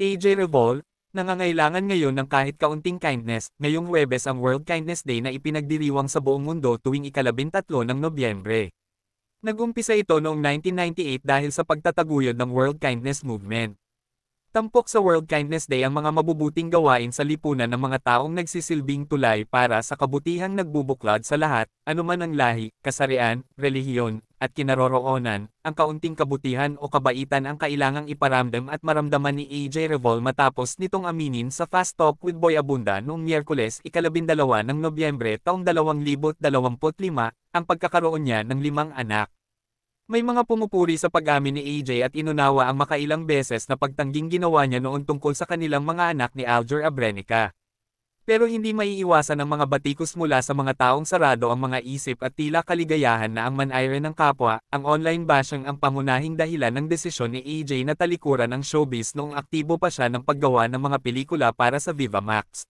AJ Revol, nangangailangan ngayon ng kahit kaunting kindness. Ngayong Huwebes ang World Kindness Day na ipinagdiriwang sa buong mundo tuwing ika-13 ng Nobyembre. Nag-umpisa ito noong 1998 dahil sa pagtataguyod ng World Kindness Movement. Tampok sa World Kindness Day ang mga mabubuting gawain sa lipunan ng mga taong nagsisilbing tulay para sa kabutihang nagbubuklod sa lahat, anuman ang lahi, kasarian, relihiyon, at kinaroroonan. Ang kaunting kabutihan o kabaitan ang kailangang iparamdam at maramdaman ni AJ Revol matapos nitong aminin sa Fast Talk with Boy Abunda noong Miyerkules ika-12 ng Nobyembre taong 2025 ang pagkakaroon niya ng 5 anak. May mga pumupuri sa pag-amin ni AJ at inunawa ang makailang beses na pagtangging ginawa niya noon tungkol sa kanilang mga anak ni Aljur Abrenica. Pero hindi maiiwasan ang mga batikos mula sa mga taong sarado ang mga isip at tila kaligayahan na ang manayre ng kapwa. Ang online bashing ang pangunahing dahilan ng desisyon ni AJ na talikuran ang showbiz noong aktibo pa siya ng paggawa ng mga pelikula para sa Viva Max.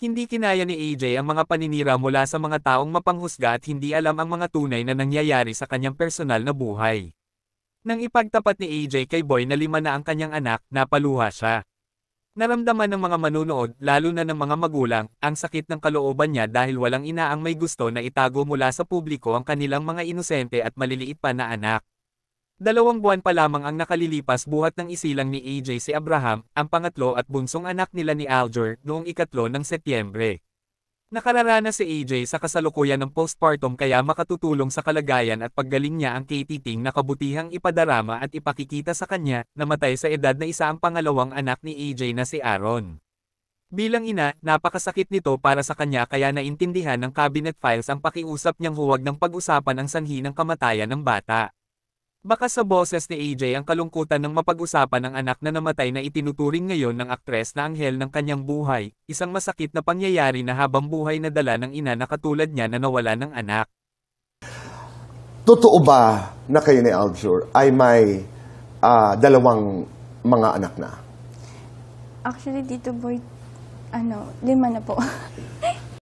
Hindi kinaya ni AJ ang mga paninira mula sa mga taong mapanghusga at hindi alam ang mga tunay na nangyayari sa kanyang personal na buhay. Nang ipagtapat ni AJ kay Boy na 5 na ang kanyang anak, napaluha siya. Naramdaman ng mga manunood, lalo na ng mga magulang, ang sakit ng kalooban niya dahil walang ina ang may gusto na itago mula sa publiko ang kanilang mga inosente at maliliit pa na anak. 2 buwan pa lamang ang nakalilipas buhat ng isilang ni AJ si Abraham, ang pangatlo at bunsong anak nila ni Aljur, noong ika-3 ng Setyembre. Nakararanas si AJ sa kasalukuyan ng postpartum kaya makatutulong sa kalagayan at paggaling niya ang katiting na kabutihang ipadarama at ipakikita sa kanya, namatay sa edad na 1 ang pangalawang anak ni AJ na si Aaron. Bilang ina, napakasakit nito para sa kanya kaya naintindihan ng cabinet files ang pakiusap niyang huwag ng pag-usapan ang sanhi ng kamatayan ng bata. Baka sa boses ni AJ ang kalungkutan ng mapag-usapan ng anak na namatay na itinuturing ngayon ng aktres na anghel ng kanyang buhay, isang masakit na pangyayari na habang buhay na dala ng ina na katulad niya na nawala ng anak. Totoo ba na kayo ni Aljur ay may 2 mga anak na? Actually, Tito Boy, 5 na po.